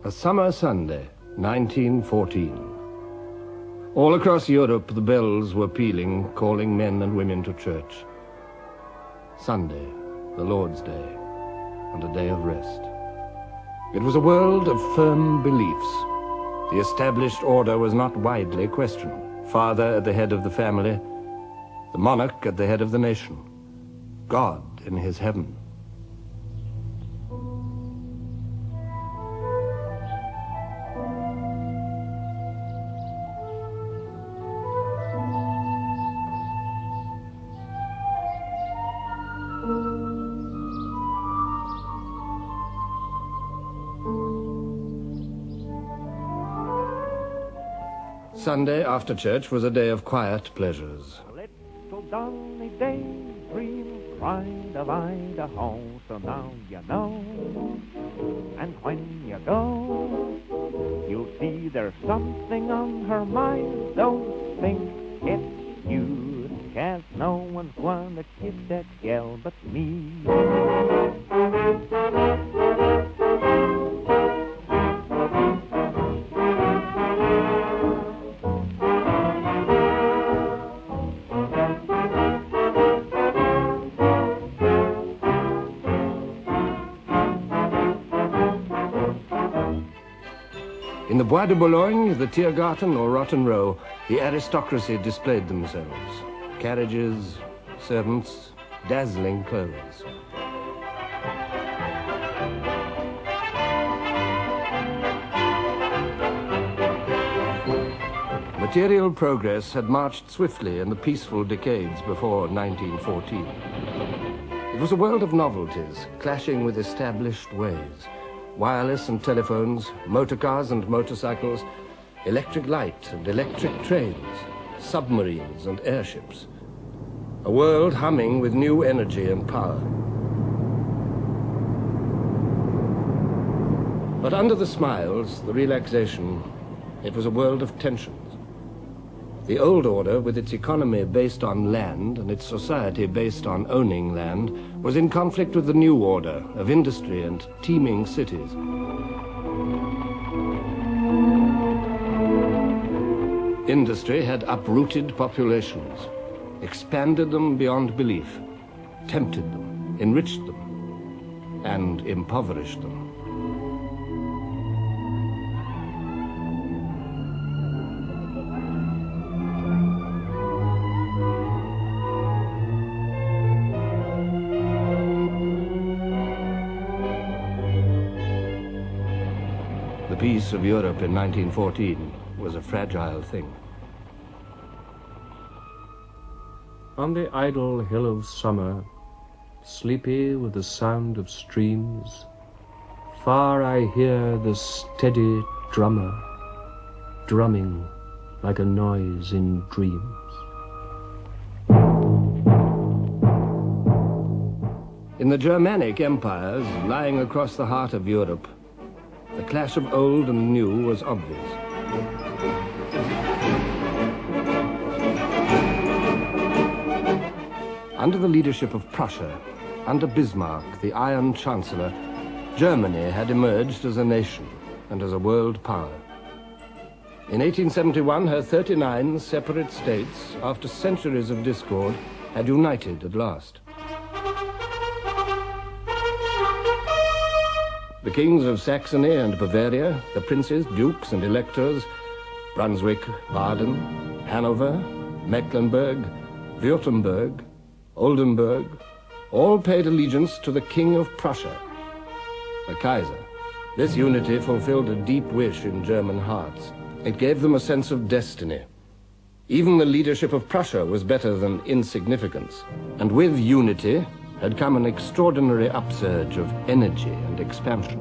A summer Sunday, 1914. All across Europe, the bells were pealing, calling men and women to church. Sunday, the Lord's Day, and a day of rest. It was a world of firm beliefs. The established order was not widely questioned. Father at the head of the family, the monarch at the head of the nation, God in his heaven. Sunday after church was a day of quiet pleasures. Little Donny daydream cried of Idaho, so now you know. And when you go, you'll see there's something on her mind. Don't think it's you, 'cause no one's gonna kiss that gal but me. In the Bois de Boulogne, the Tiergarten or Rotten Row, the aristocracy displayed themselves. Carriages, servants, dazzling clothes. Material progress had marched swiftly in the peaceful decades before 1914. It was a world of novelties, clashing with established ways. Wireless and telephones, motor cars and motorcycles, electric light and electric trains, submarines and airships. A world humming with new energy and power. But under the smiles, the relaxation, it was a world of tensions. The old order, with its economy based on land and its society based on owning land, was in conflict with the new order of industry and teeming cities. Industry had uprooted populations, expanded them beyond belief, tempted them, enriched them, and impoverished them. The peace of Europe in 1914 was a fragile thing. On the idle hill of summer, sleepy with the sound of streams, far I hear the steady drummer, drumming like a noise in dreams. In the Germanic empires, lying across the heart of Europe, the clash of old and new was obvious. Under the leadership of Prussia, under Bismarck, the Iron Chancellor, Germany had emerged as a nation and as a world power. In 1871, her 39 separate states, after centuries of discord, had united at last. The kings of Saxony and Bavaria, the princes, dukes and electors, Brunswick, Baden, Hanover, Mecklenburg, Württemberg, Oldenburg, all paid allegiance to the King of Prussia, the Kaiser. This unity fulfilled a deep wish in German hearts. It gave them a sense of destiny. Even the leadership of Prussia was better than insignificance. And with unity had come an extraordinary upsurge of energy and expansion.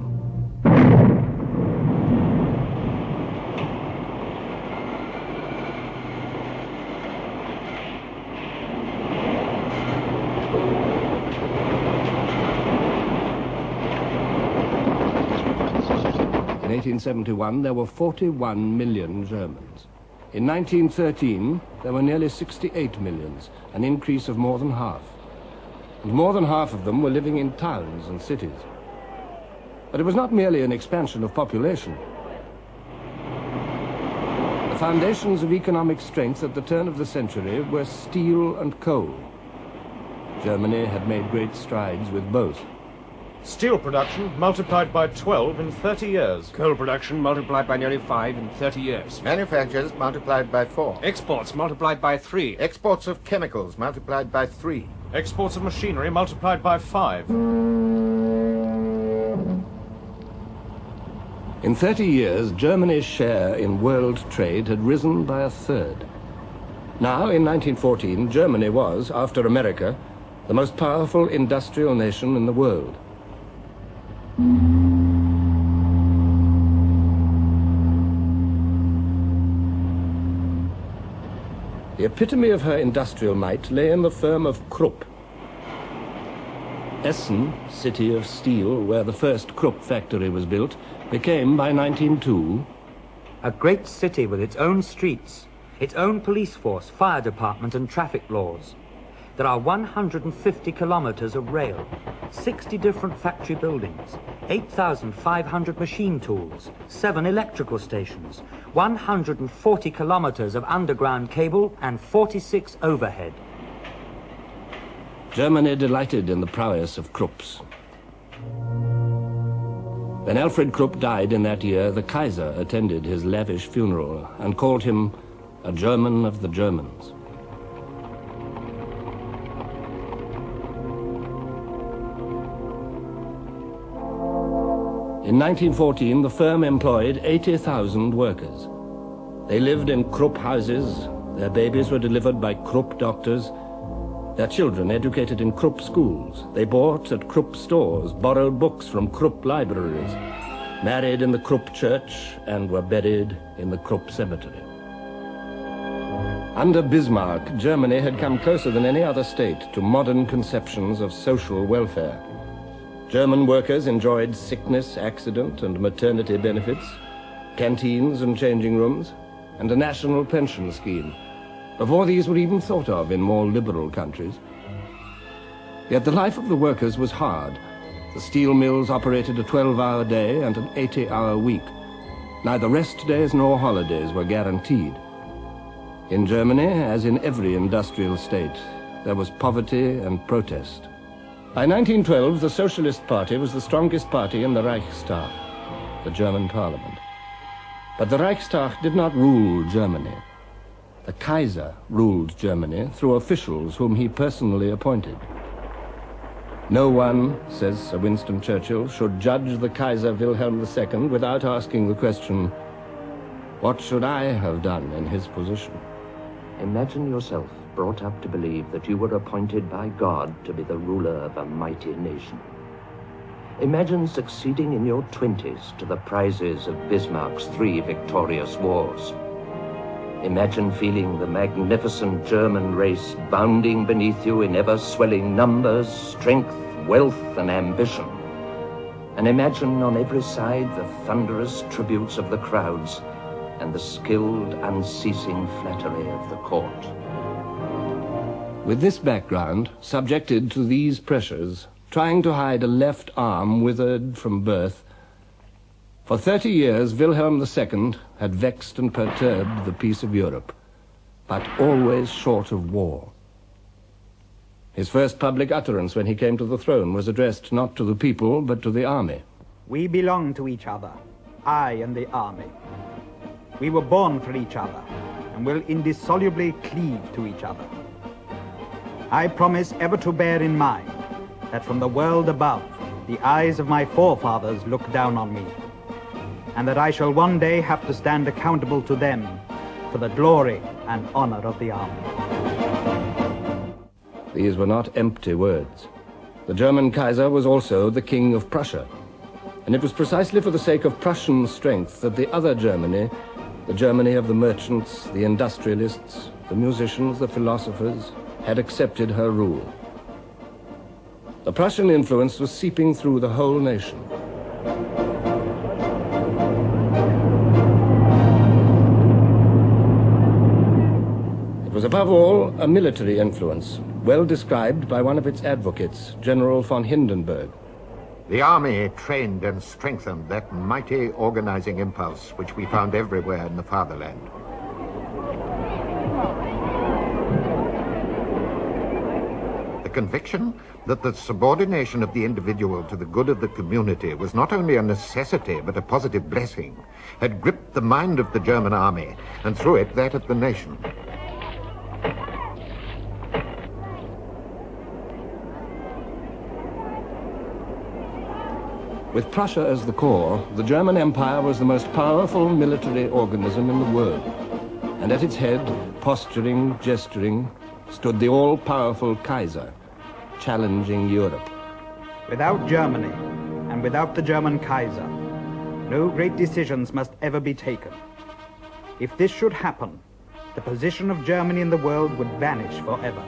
In 1871, there were 41 million Germans. In 1913, there were nearly 68 millions, an increase of more than half. And more than half of them were living in towns and cities. But it was not merely an expansion of population. The foundations of economic strength at the turn of the century were steel and coal. Germany had made great strides with both. Steel production multiplied by 12 in 30 years. Coal production multiplied by nearly 5 in 30 years. Manufactures multiplied by 4. Exports multiplied by 3. Exports of chemicals multiplied by 3. Exports of machinery multiplied by 5. In 30 years, Germany's share in world trade had risen by a third. Now, in 1914, Germany was, after America, the most powerful industrial nation in the world. The epitome of her industrial might lay in the firm of Krupp. Essen, city of steel, where the first Krupp factory was built, became, by 1902, a great city with its own streets, its own police force, fire department and traffic laws. There are 150 kilometers of rail, 60 different factory buildings, 8,500 machine tools, 7 electrical stations, 140 kilometers of underground cable and 46 overhead. Germany delighted in the prowess of Krupps. When Alfred Krupp died in that year, the Kaiser attended his lavish funeral and called him a German of the Germans. In 1914, the firm employed 80,000 workers. They lived in Krupp houses, their babies were delivered by Krupp doctors, their children educated in Krupp schools. They bought at Krupp stores, borrowed books from Krupp libraries, married in the Krupp church, and were buried in the Krupp cemetery. Under Bismarck, Germany had come closer than any other state to modern conceptions of social welfare. German workers enjoyed sickness, accident, and maternity benefits, canteens and changing rooms, and a national pension scheme, before these were even thought of in more liberal countries. Yet the life of the workers was hard. The steel mills operated a 12-hour day and an 80-hour week. Neither rest days nor holidays were guaranteed. In Germany, as in every industrial state, there was poverty and protest. By 1912, the Socialist Party was the strongest party in the Reichstag, the German parliament. But the Reichstag did not rule Germany. The Kaiser ruled Germany through officials whom he personally appointed. No one, says Sir Winston Churchill, should judge the Kaiser Wilhelm II without asking the question, what should I have done in his position? Imagine yourself brought up to believe that you were appointed by God to be the ruler of a mighty nation. Imagine succeeding in your 20s to the prizes of Bismarck's 3 victorious wars. Imagine feeling the magnificent German race bounding beneath you in ever-swelling numbers, strength, wealth, and ambition. And imagine on every side the thunderous tributes of the crowds and the skilled, unceasing flattery of the court. With this background, subjected to these pressures, trying to hide a left arm withered from birth, for 30 years Wilhelm II had vexed and perturbed the peace of Europe, but always short of war. His first public utterance when he came to the throne was addressed not to the people, but to the army. We belong to each other, I and the army. We were born for each other, and will indissolubly cleave to each other. I promise ever to bear in mind that from the world above, the eyes of my forefathers look down on me, and that I shall one day have to stand accountable to them for the glory and honor of the army. These were not empty words. The German Kaiser was also the King of Prussia, and it was precisely for the sake of Prussian strength that the other Germany, the Germany of the merchants, the industrialists, the musicians, the philosophers, had accepted her rule. The Prussian influence was seeping through the whole nation. It was above all a military influence, well described by one of its advocates, General von Hindenburg. The army trained and strengthened that mighty organizing impulse which we found everywhere in the fatherland. The conviction that the subordination of the individual to the good of the community was not only a necessity but a positive blessing had gripped the mind of the German army, and through it that of the nation. With Prussia as the core, the German Empire was the most powerful military organism in the world. And at its head, posturing, gesturing, stood the all-powerful Kaiser, challenging Europe. Without Germany, and without the German Kaiser, no great decisions must ever be taken. If this should happen, the position of Germany in the world would vanish forever.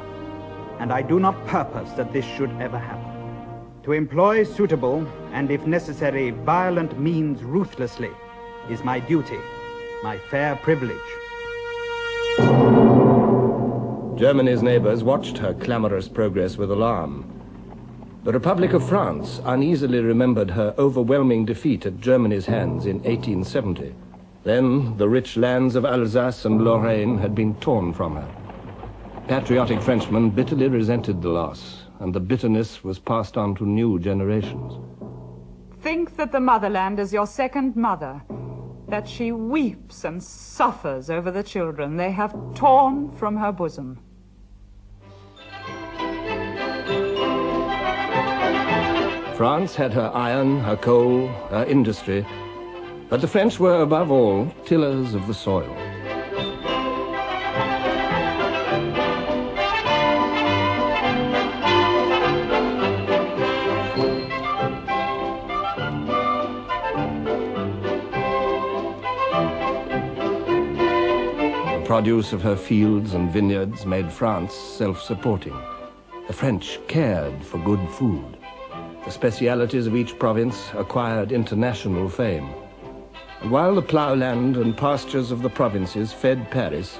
And I do not purpose that this should ever happen. To employ suitable, and if necessary, violent means ruthlessly, is my duty, my fair privilege. Germany's neighbors watched her clamorous progress with alarm. The Republic of France uneasily remembered her overwhelming defeat at Germany's hands in 1870. Then the rich lands of Alsace and Lorraine had been torn from her. Patriotic Frenchmen bitterly resented the loss, and the bitterness was passed on to new generations. Think that the motherland is your second mother, that she weeps and suffers over the children they have torn from her bosom. France had her iron, her coal, her industry, but the French were above all tillers of the soil. The produce of her fields and vineyards made France self-supporting. The French cared for good food. The specialities of each province acquired international fame. And while the ploughland and pastures of the provinces fed Paris,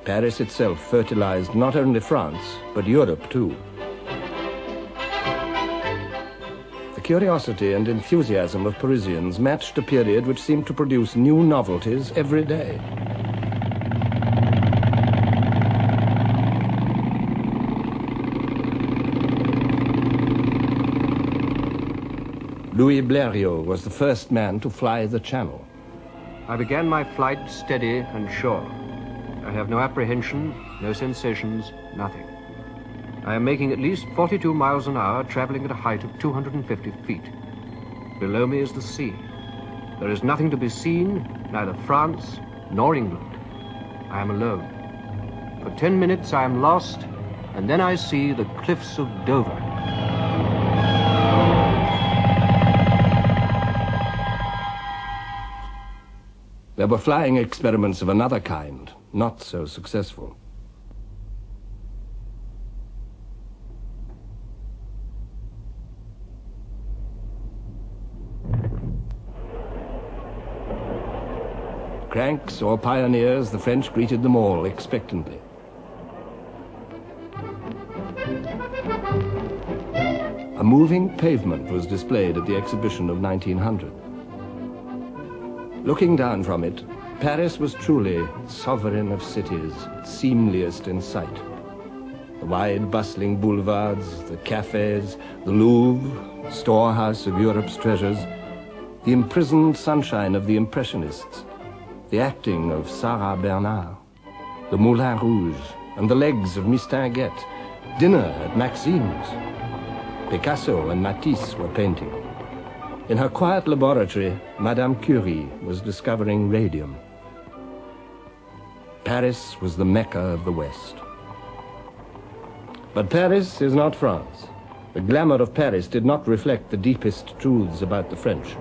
Paris itself fertilized not only France, but Europe too. The curiosity and enthusiasm of Parisians matched a period which seemed to produce new novelties every day. Louis Blériot was the first man to fly the Channel. I began my flight steady and sure. I have no apprehension, no sensations, nothing. I am making at least 42 miles an hour, traveling at a height of 250 feet. Below me is the sea. There is nothing to be seen, neither France nor England. I am alone. For 10 minutes I am lost, and then I see the cliffs of Dover. There were flying experiments of another kind, not so successful. Cranks or pioneers, the French greeted them all expectantly. A moving pavement was displayed at the exhibition of 1900. Looking down from it, Paris was truly sovereign of cities, seemliest in sight. The wide, bustling boulevards, the cafes, the Louvre, storehouse of Europe's treasures, the imprisoned sunshine of the Impressionists, the acting of Sarah Bernard, the Moulin Rouge, and the legs of Miss Tinguette, dinner at Maxime's. Picasso and Matisse were painting. In her quiet laboratory, Madame Curie was discovering radium. Paris was the Mecca of the West. But Paris is not France. The glamour of Paris did not reflect the deepest truths about the French.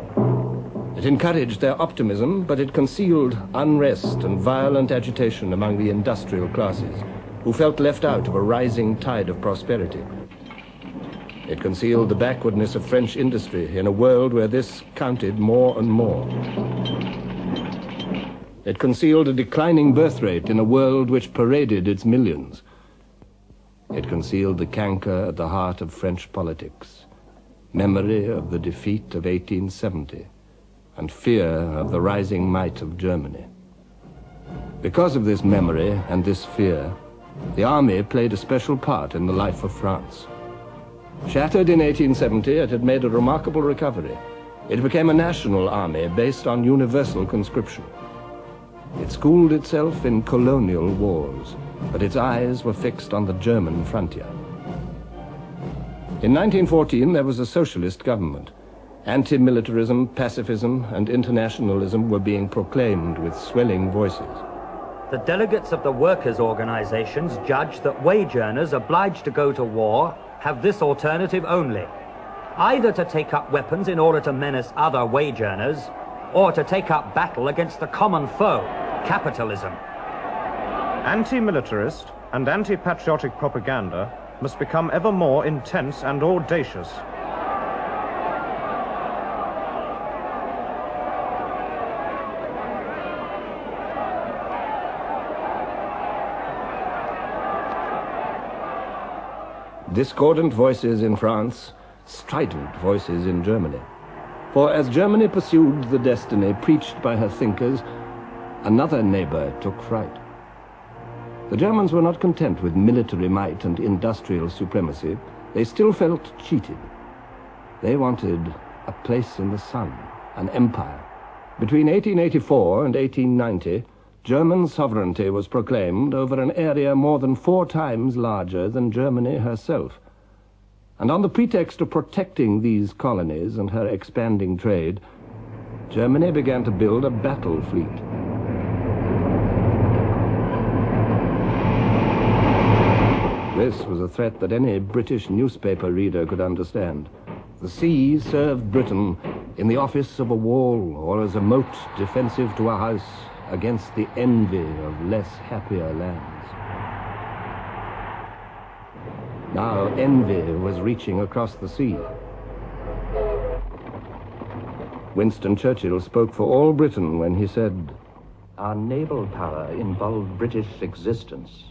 It encouraged their optimism, but it concealed unrest and violent agitation among the industrial classes, who felt left out of a rising tide of prosperity. It concealed the backwardness of French industry in a world where this counted more and more. It concealed a declining birth rate in a world which paraded its millions. It concealed the canker at the heart of French politics, memory of the defeat of 1870, and fear of the rising might of Germany. Because of this memory and this fear, the army played a special part in the life of France. Shattered in 1870, it had made a remarkable recovery. It became a national army based on universal conscription. It schooled itself in colonial wars, but its eyes were fixed on the German frontier. In 1914, there was a socialist government. Anti-militarism, pacifism, and internationalism were being proclaimed with swelling voices. The delegates of the workers' organizations judged that wage earners obliged to go to war have this alternative only: either to take up weapons in order to menace other wage earners, or to take up battle against the common foe, capitalism. Anti-militarist and anti-patriotic propaganda must become ever more intense and audacious. Discordant voices in France, strident voices in Germany. For as Germany pursued the destiny preached by her thinkers, another neighbor took fright. The Germans were not content with military might and industrial supremacy. They still felt cheated. They wanted a place in the sun, an empire. Between 1884 and 1890, German sovereignty was proclaimed over an area more than 4 times larger than Germany herself. And on the pretext of protecting these colonies and her expanding trade, Germany began to build a battle fleet. This was a threat that any British newspaper reader could understand. The sea served Britain in the office of a wall or as a moat defensive to a house against the envy of less happier lands. Now envy was reaching across the sea. Winston Churchill spoke for all Britain when he said, "Our naval power involved British existence.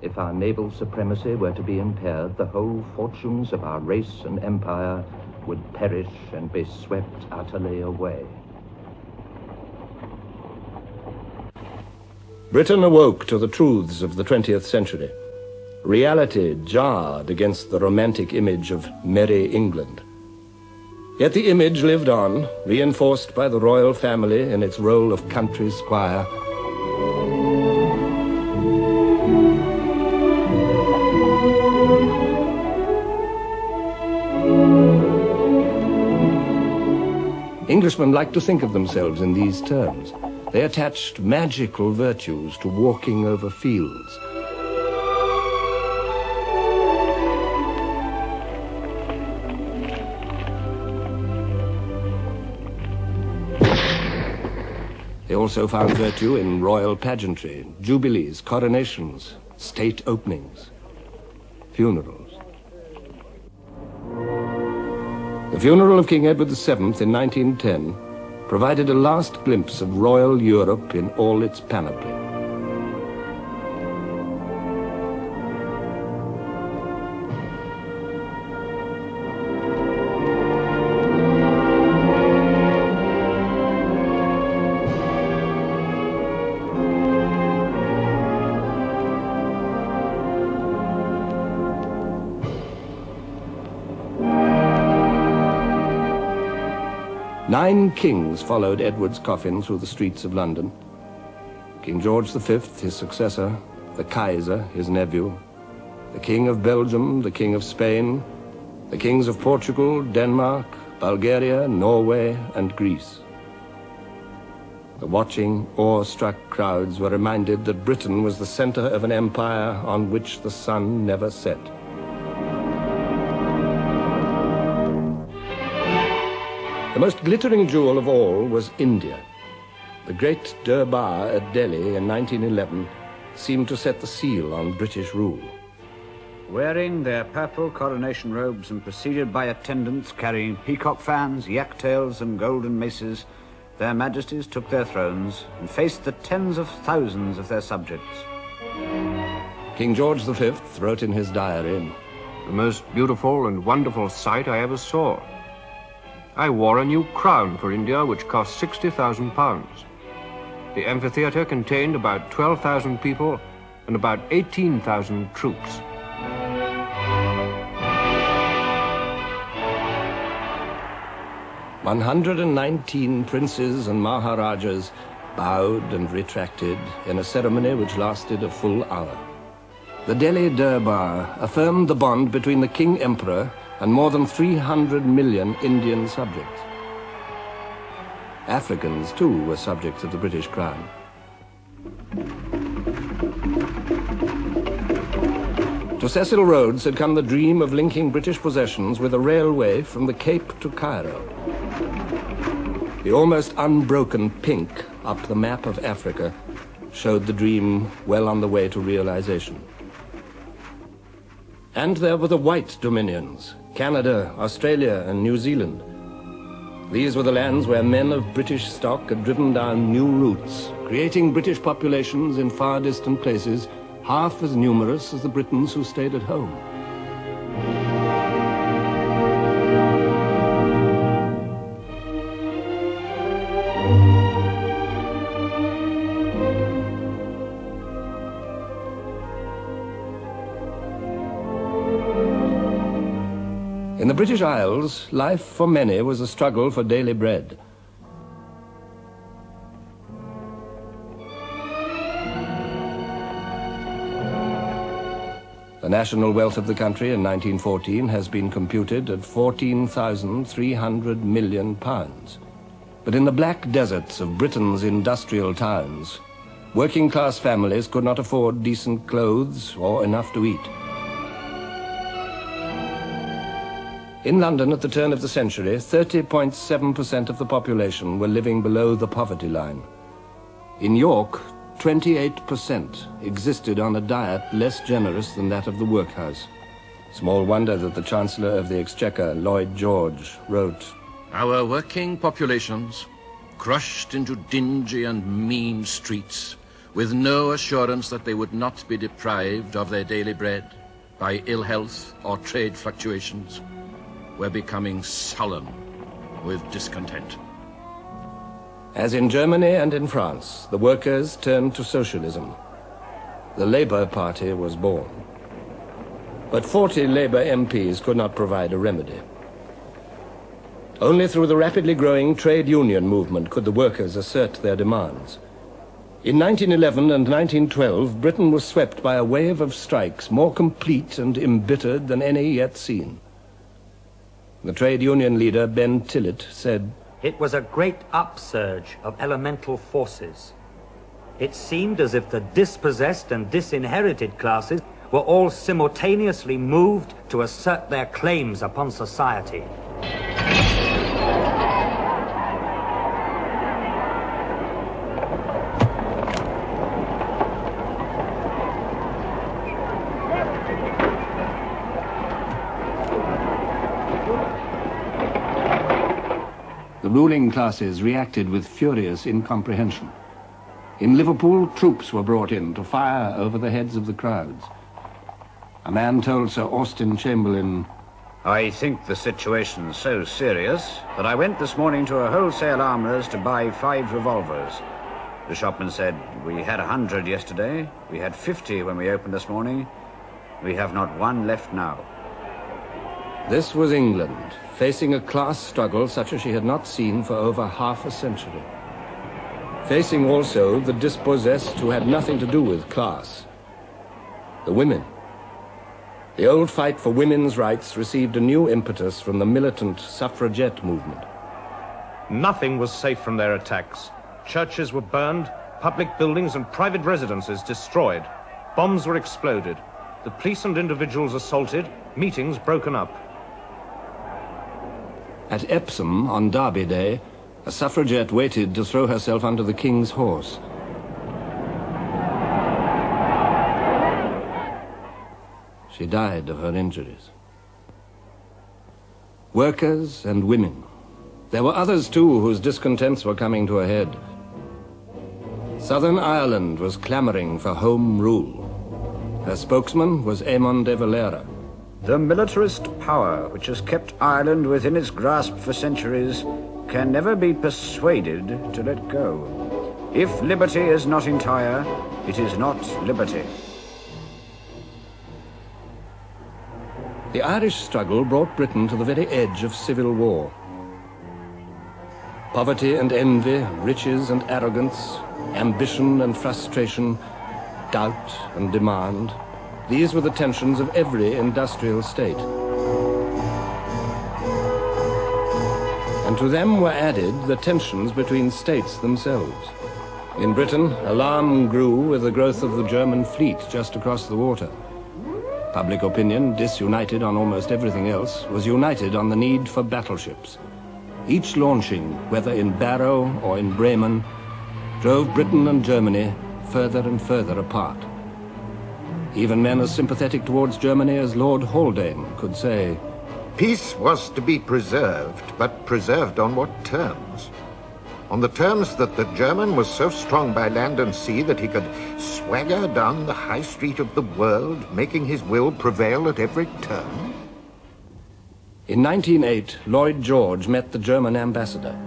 If our naval supremacy were to be impaired, the whole fortunes of our race and empire would perish and be swept utterly away." Britain awoke to the truths of the 20th century. Reality jarred against the romantic image of merry England. Yet the image lived on, reinforced by the royal family in its role of country squire. Englishmen liked to think of themselves in these terms. They attached magical virtues to walking over fields. They also found virtue in royal pageantry, jubilees, coronations, state openings, funerals. The funeral of King Edward VII in 1910 provided a last glimpse of royal Europe in all its panoply. Nine kings followed Edward's coffin through the streets of London. King George V, his successor, the Kaiser, his nephew, the King of Belgium, the King of Spain, the kings of Portugal, Denmark, Bulgaria, Norway, and Greece. The watching, awe-struck crowds were reminded that Britain was the center of an empire on which the sun never set. The most glittering jewel of all was India. The great Durbar at Delhi in 1911 seemed to set the seal on British rule. Wearing their purple coronation robes and preceded by attendants carrying peacock fans, yak tails, and golden maces, their majesties took their thrones and faced the tens of thousands of their subjects. King George V wrote in his diary, the most beautiful and wonderful sight I ever saw. I wore a new crown for India, which cost £60,000. The amphitheatre contained about 12,000 people and about 18,000 troops. "119 princes and maharajas bowed and retracted in a ceremony which lasted a full hour. The Delhi Durbar affirmed the bond between the King-Emperor and more than 300 million Indian subjects. Africans, too, were subjects of the British Crown. To Cecil Rhodes had come the dream of linking British possessions with a railway from the Cape to Cairo. The almost unbroken pink up the map of Africa showed the dream well on the way to realization. And there were the white dominions, Canada, Australia, and New Zealand. These were the lands where men of British stock had driven down new routes, creating British populations in far distant places, half as numerous as the Britons who stayed at home. In the British Isles, life for many was a struggle for daily bread. The national wealth of the country in 1914 has been computed at £14,300 million. But in the black deserts of Britain's industrial towns, working-class families could not afford decent clothes or enough to eat. In London at the turn of the century, 30.7% of the population were living below the poverty line. In York, 28% existed on a diet less generous than that of the workhouse. Small wonder that the Chancellor of the Exchequer, Lloyd George, wrote, "Our working populations, crushed into dingy and mean streets, with no assurance that they would not be deprived of their daily bread by ill health or trade fluctuations, were becoming sullen with discontent." As in Germany and in France, the workers turned to socialism. The Labour Party was born. But 40 Labour MPs could not provide a remedy. Only through the rapidly growing trade union movement could the workers assert their demands. In 1911 and 1912, Britain was swept by a wave of strikes more complete and embittered than any yet seen. The trade union leader, Ben Tillett, said, "It was a great upsurge of elemental forces. It seemed as if the dispossessed and disinherited classes were all simultaneously moved to assert their claims upon society." The ruling classes reacted with furious incomprehension. In Liverpool, troops were brought in to fire over the heads of the crowds. A man told Sir Austin Chamberlain, "I think the situation's so serious that I went this morning to a wholesale armourer's to buy 5 revolvers. The shopman said, 'We had 100 yesterday, we had 50 when we opened this morning, we have not one left now.'" This was England, facing a class struggle such as she had not seen for over half a century. Facing also the dispossessed who had nothing to do with class, the women. The old fight for women's rights received a new impetus from the militant suffragette movement. Nothing was safe from their attacks. Churches were burned, public buildings and private residences destroyed. Bombs were exploded. The police and individuals assaulted, meetings broken up. At Epsom, on Derby Day, a suffragette waited to throw herself under the King's horse. She died of her injuries. Workers and women. There were others too whose discontents were coming to a head. Southern Ireland was clamoring for home rule. Her spokesman was Eamon de Valera. The militarist power which has kept Ireland within its grasp for centuries can never be persuaded to let go. If liberty is not entire, it is not liberty. The Irish struggle brought Britain to the very edge of civil war. Poverty and envy, riches and arrogance, ambition and frustration, doubt and demand, these were the tensions of every industrial state. And to them were added the tensions between states themselves. In Britain, alarm grew with the growth of the German fleet just across the water. Public opinion, disunited on almost everything else, was united on the need for battleships. Each launching, whether in Barrow or in Bremen, drove Britain and Germany further and further apart. Even men as sympathetic towards Germany as Lord Haldane could say, peace was to be preserved, but preserved on what terms? On the terms that the German was so strong by land and sea that he could swagger down the high street of the world, making his will prevail at every turn? In 1908, Lloyd George met the German ambassador.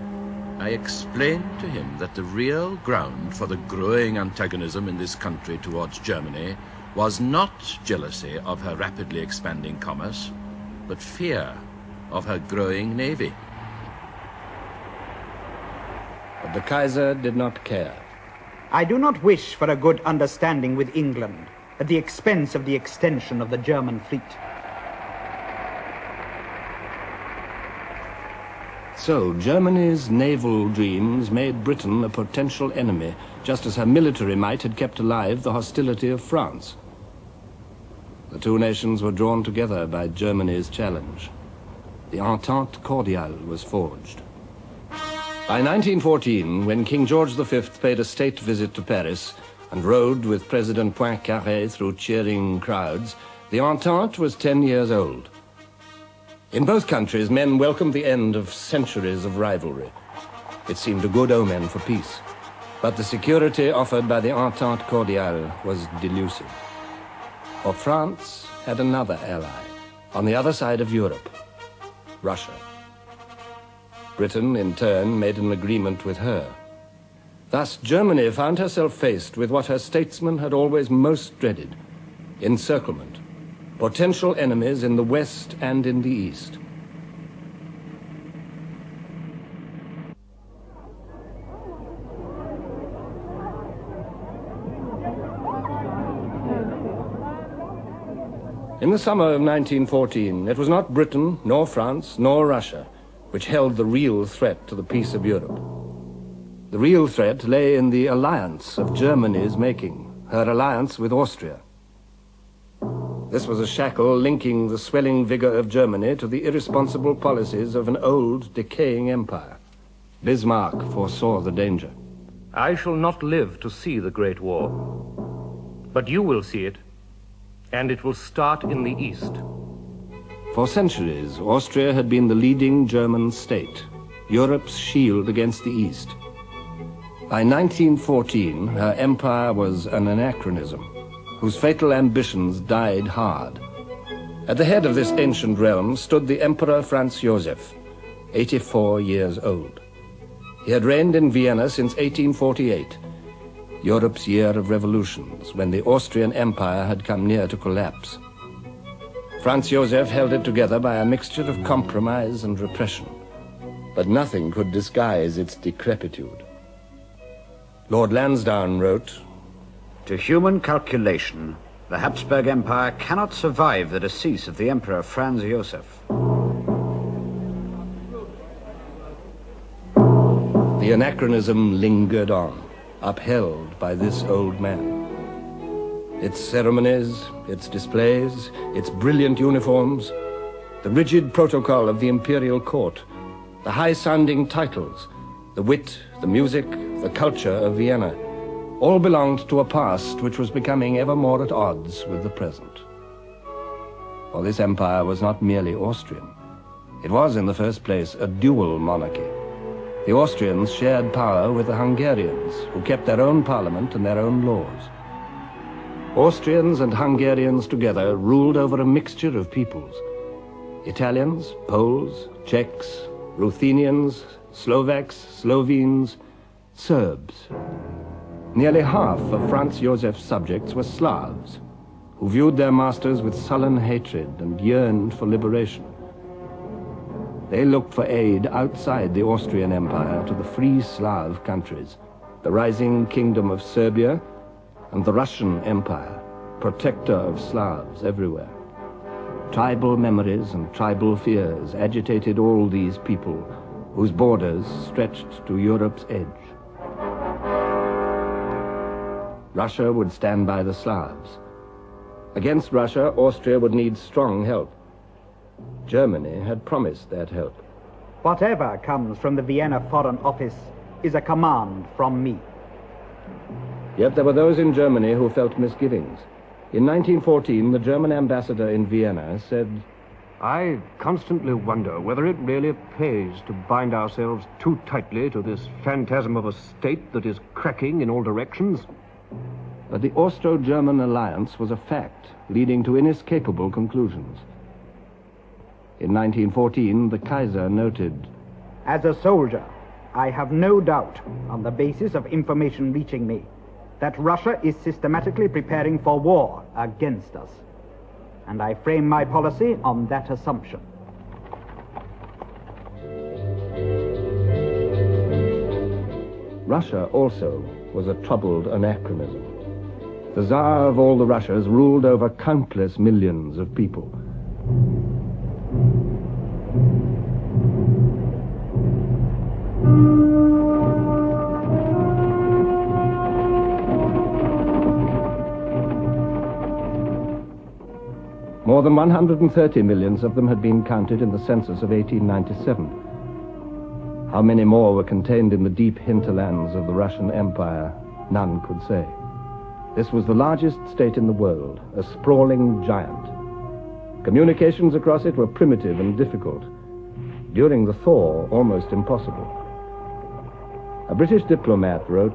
I explained to him that the real ground for the growing antagonism in this country towards Germany was not jealousy of her rapidly expanding commerce, but fear of her growing navy. But the Kaiser did not care. I do not wish for a good understanding with England at the expense of the extension of the German fleet. So, Germany's naval dreams made Britain a potential enemy, just as her military might had kept alive the hostility of France. The two nations were drawn together by Germany's challenge. The Entente Cordiale was forged. By 1914, when King George V paid a state visit to Paris and rode with President Poincaré through cheering crowds, the Entente was 10 years old. In both countries, men welcomed the end of centuries of rivalry. It seemed a good omen for peace. But the security offered by the Entente Cordiale was delusive. For France had another ally, on the other side of Europe, Russia. Britain, in turn, made an agreement with her. Thus, Germany found herself faced with what her statesmen had always most dreaded, encirclement, potential enemies in the West and in the East. In the summer of 1914, it was not Britain, nor France, nor Russia, which held the real threat to the peace of Europe. The real threat lay in the alliance of Germany's making, her alliance with Austria. This was a shackle linking the swelling vigor of Germany to the irresponsible policies of an old, decaying empire. Bismarck foresaw the danger. I shall not live to see the Great War, but you will see it, and it will start in the East. For centuries, Austria had been the leading German state, Europe's shield against the East. By 1914, her empire was an anachronism, whose fatal ambitions died hard. At the head of this ancient realm stood the Emperor Franz Joseph, 84 years old. He had reigned in Vienna since 1848, Europe's year of revolutions, when the Austrian Empire had come near to collapse. Franz Joseph held it together by a mixture of compromise and repression, but nothing could disguise its decrepitude. Lord Lansdowne wrote, "To human calculation, the Habsburg Empire cannot survive the decease of the Emperor Franz Joseph." The anachronism lingered on, upheld by this old man. Its ceremonies, its displays, its brilliant uniforms, the rigid protocol of the imperial court, the high-sounding titles, the wit, the music, the culture of Vienna, all belonged to a past which was becoming ever more at odds with the present. For this empire was not merely Austrian. It was, in the first place, a dual monarchy. The Austrians shared power with the Hungarians, who kept their own parliament and their own laws. Austrians and Hungarians together ruled over a mixture of peoples. Italians, Poles, Czechs, Ruthenians, Slovaks, Slovenes, Serbs. Nearly half of Franz Josef's subjects were Slavs, who viewed their masters with sullen hatred and yearned for liberation. They looked for aid outside the Austrian Empire to the free Slav countries, the rising kingdom of Serbia and the Russian Empire, protector of Slavs everywhere. Tribal memories and tribal fears agitated all these people, whose borders stretched to Europe's edge. Russia would stand by the Slavs. Against Russia, Austria would need strong help. Germany had promised that help. Whatever comes from the Vienna Foreign Office is a command from me. Yet there were those in Germany who felt misgivings. In 1914, the German ambassador in Vienna said, I constantly wonder whether it really pays to bind ourselves too tightly to this phantasm of a state that is cracking in all directions. But the Austro-German alliance was a fact, leading to inescapable conclusions. In 1914, the Kaiser noted, As a soldier, I have no doubt, on the basis of information reaching me, that Russia is systematically preparing for war against us. And I frame my policy on that assumption. Russia also was a troubled anachronism. The Tsar of all the Russias ruled over countless millions of people. More than 130 millions of them had been counted in the census of 1897. How many more were contained in the deep hinterlands of the Russian Empire, none could say. This was the largest state in the world, a sprawling giant. Communications across it were primitive and difficult. During the thaw, almost impossible. A British diplomat wrote,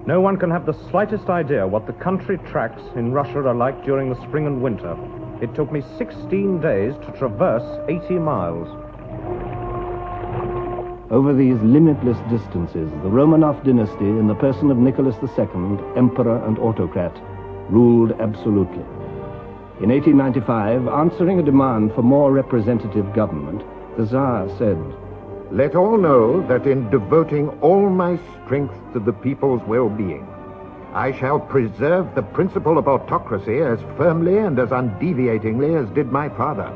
No one can have the slightest idea what the country tracks in Russia are like during the spring and winter. It took me 16 days to traverse 80 miles. Over these limitless distances, the Romanov dynasty, in the person of Nicholas II, emperor and autocrat, ruled absolutely. In 1895, answering a demand for more representative government, the Tsar said, Let all know that in devoting all my strength to the people's well-being, I shall preserve the principle of autocracy as firmly and as undeviatingly as did my father.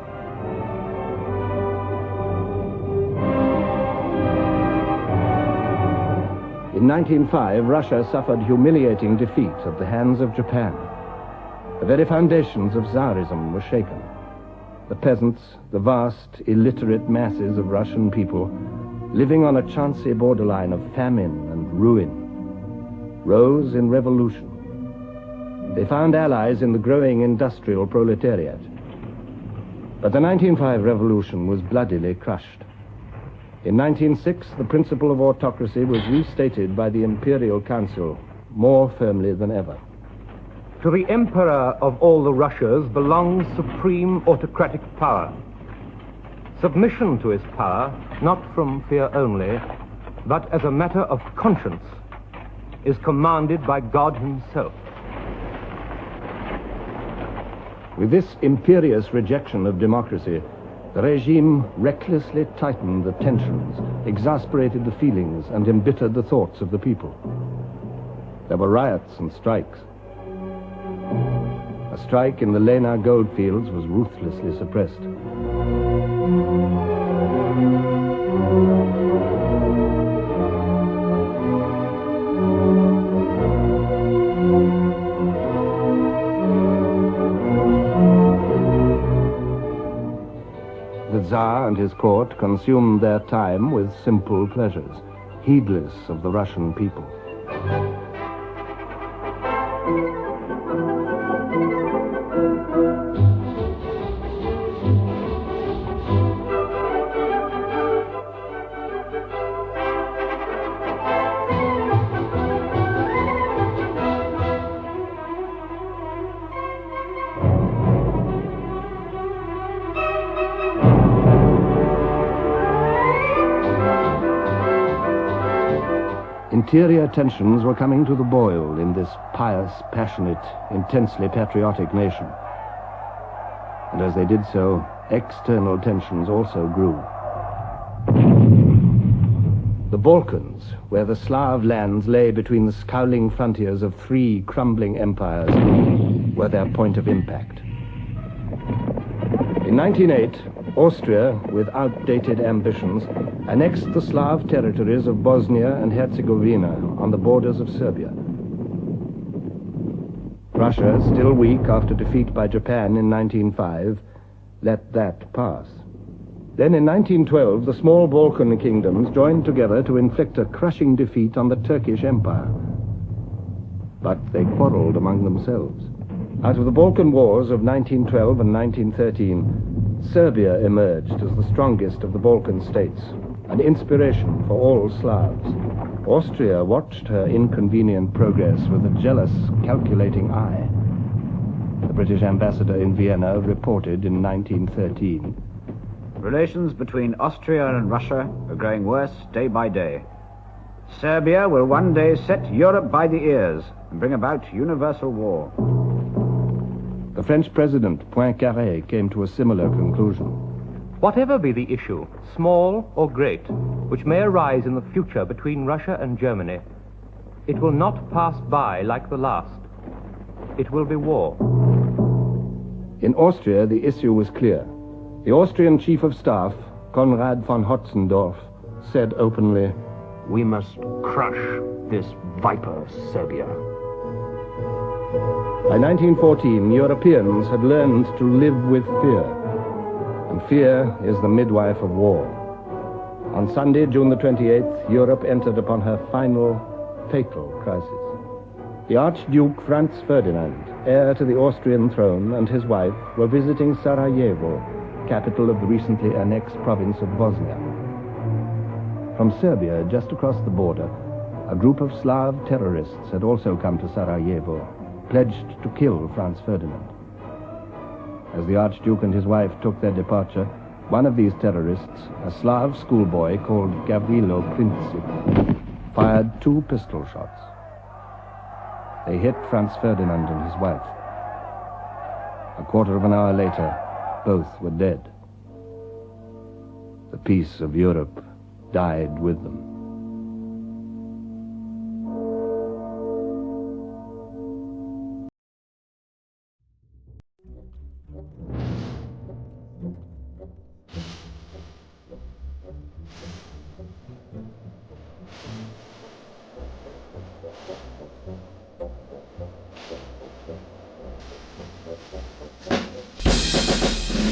In 1905, Russia suffered humiliating defeat at the hands of Japan. The very foundations of Tsarism were shaken. The peasants, the vast, illiterate masses of Russian people, living on a chancy borderline of famine and ruin, rose in revolution. They found allies in the growing industrial proletariat. But the 1905 revolution was bloodily crushed. In 1906, the principle of autocracy was restated by the Imperial Council more firmly than ever. To the Emperor of all the Russias belongs supreme autocratic power. Submission to his power, not from fear only, but as a matter of conscience, is commanded by God himself. With this imperious rejection of democracy, the regime recklessly tightened the tensions, exasperated the feelings, and embittered the thoughts of the people. There were riots and strikes. A strike in the Lena goldfields was ruthlessly suppressed. The Tsar and his court consumed their time with simple pleasures, heedless of the Russian people. Interior tensions were coming to the boil in this pious, passionate, intensely patriotic nation. And as they did so, external tensions also grew. The Balkans, where the Slav lands lay between the scowling frontiers of three crumbling empires, were their point of impact. In 1908, Austria, with outdated ambitions, annexed the Slav territories of Bosnia and Herzegovina on the borders of Serbia. Russia, still weak after defeat by Japan in 1905, let that pass. Then in 1912, the small Balkan kingdoms joined together to inflict a crushing defeat on the Turkish Empire. But they quarreled among themselves. Out of the Balkan Wars of 1912 and 1913, Serbia emerged as the strongest of the Balkan states, an inspiration for all Slavs. Austria watched her inconvenient progress with a jealous, calculating eye. The British ambassador in Vienna reported in 1913, "Relations between Austria and Russia are growing worse day by day. Serbia will one day set Europe by the ears and bring about universal war." The French president, Poincaré, came to a similar conclusion. Whatever be the issue, small or great, which may arise in the future between Russia and Germany, it will not pass by like the last. It will be war. In Austria, the issue was clear. The Austrian chief of staff, Konrad von Hotzendorf, said openly, "We must crush this viper, Serbia." By 1914, Europeans had learned to live with fear, and fear is the midwife of war. On Sunday, June the 28th, Europe entered upon her final, fatal crisis. The Archduke Franz Ferdinand, heir to the Austrian throne, and his wife were visiting Sarajevo, capital of the recently annexed province of Bosnia. From Serbia, just across the border, a group of Slav terrorists had also come to Sarajevo, pledged to kill Franz Ferdinand. As the Archduke and his wife took their departure, one of these terrorists, a Slav schoolboy called Gavrilo Princip, fired 2 pistol shots. They hit Franz Ferdinand and his wife. A quarter of an hour later, both were dead. The peace of Europe died with them.